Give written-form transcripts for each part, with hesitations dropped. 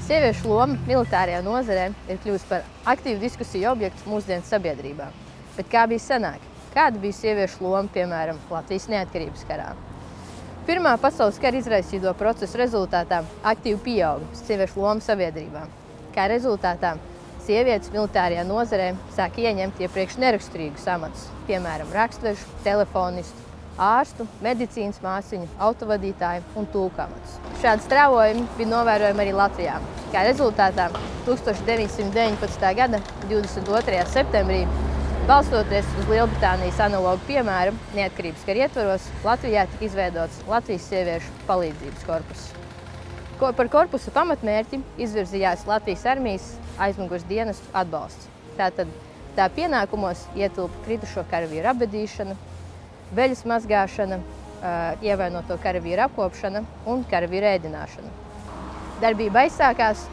Sieviešu loma militārajā nozarē ir kļuvusi par aktīvu diskusiju objektu mūsdienu sabiedrībā. Bet kā bija senāk? Kāda bija sieviešu loma, piemēram, Latvijas neatkarības karā? Pirmā pasaules kara izraisīto procesu rezultātā aktīvi pieauga sieviešu loma sabiedrībā. Kā rezultātā sievietes militārajā nozarē sāk ieņemt iepriekš neraksturīgus amatus, piemēram, rakstvežu, telefonistu, ārstu, medicīnas māsiņu, autovadītāju un tulku amatus. Šādi strāvojumi bija novērojami arī Latvijā. Kā rezultātā 1919. gada 22. septembrī, balstoties uz Lielbritānijas analogu piemēru, neatkarības kara ietvaros Latvijā tika izveidots Latvijas sieviešu palīdzības korpus. Par korpusa pamatmērķi izvirzījās Latvijas armijas aizmugures dienestu atbalsts. Tātad tā pienākumos ietilpa kritušo karavīru apbedīšana, veļas mazgāšana, ievainoto karavīru apkopšana un karavīru ēdināšana. Darbība aizsākās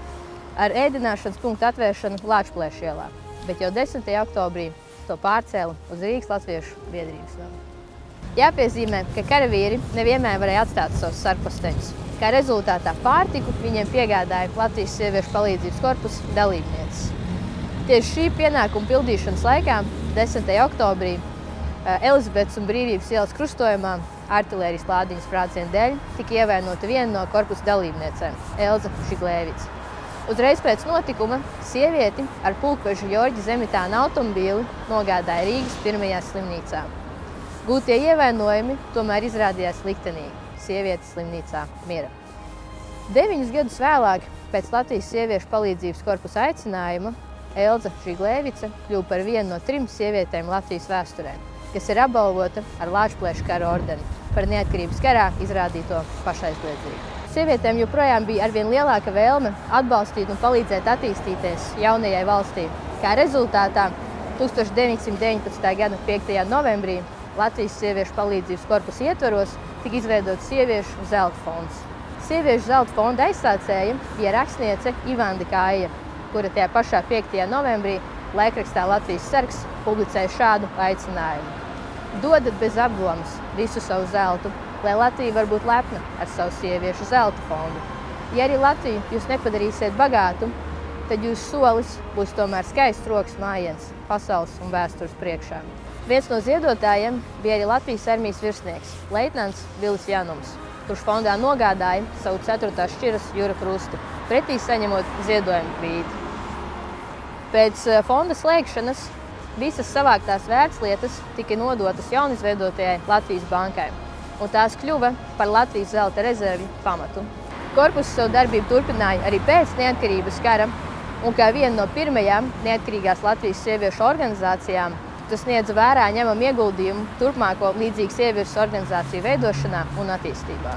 ar ēdināšanas punktu atvēršanu Lāčplēša ielā, bet jau 10. oktobrī to pārcēla uz Rīgas Latviešu biedrības namu. Jāpiezīmē, ka karavīri nevienmēr varēja atstāt savus sargposteņus. Kā rezultātā pārtiku viņiem piegādāja Latvijas sieviešu palīdzības korpusa dalībnieces. Tieši šī pienākuma pildīšanas laikā, 10. oktobrī, Elizabetes un Brīvības ielas krustojumā artilērijas lādiņas sprādziena dēļ tika ievainota viena no korpusa dalībniecēm – Elza Žiglēvica. Uzreiz pēc notikuma sievieti ar pulkveža Jorģa Zemitāna automobīli nogādāja Rīgas pirmajā slimnīcā. Gūtie ievainojumi tomēr izrādījās liktenīgi. Sieviete slimnīcā mira. 9 gadus vēlāk, pēc Latvijas sieviešu palīdzības korpusa aicinājuma, Elza Žiglēvica kļuva par vienu no 3 sievietēm Latvijas vēsturē, kas ir apbalvota ar Lāčplēša kara ordeni par neatkarības karā izrādīto pašaizliedzību. Sievietēm joprojām bija arvien lielāka vēlme atbalstīt un palīdzēt attīstīties jaunajai valstī. Kā rezultātā 1919. gada 5. novembrī Latvijas sieviešu palīdzības korpusa ietvaros tika izveidots Sieviešu zelta fonds. Sieviešu zelta fonda aizsācēja bija rakstniece Ivanda Kāja, kura tajā pašā 5. novembrī laikrakstā Latvijas sargs publicēja šādu aicinājumu. Dodat bez apdomas visu savu zeltu, lai Latvija var būt lepna ar savu sieviešu zelta fondu. Ja arī Latviju jūs nepadarīsiet bagātu, tad jūsu solis būs tomēr skaists rokas mājiens pasaules un vēstures priekšā. Viens no ziedotājiem bija arī Latvijas armijas virsnieks, leitnants Vilis Janums, kurš fondā nogādāja savu 4. šķiras Jura krustu, pretī saņemot ziedojumu kvīti. Pēc fonda slēgšanas visas savāktās vērtslietas tika nodotas jaunizveidotajai Latvijas bankai, un tās kļuva par Latvijas zelta rezervju pamatu. Korpus savu darbību turpināja arī pēc neatkarības kara, un kā viena no pirmajām neatkarīgās Latvijas sieviešu organizācijām, tas sniedza vērā ņemamu ieguldījumu turpmāko līdzīgu sieviešu organizāciju veidošanā un attīstībā.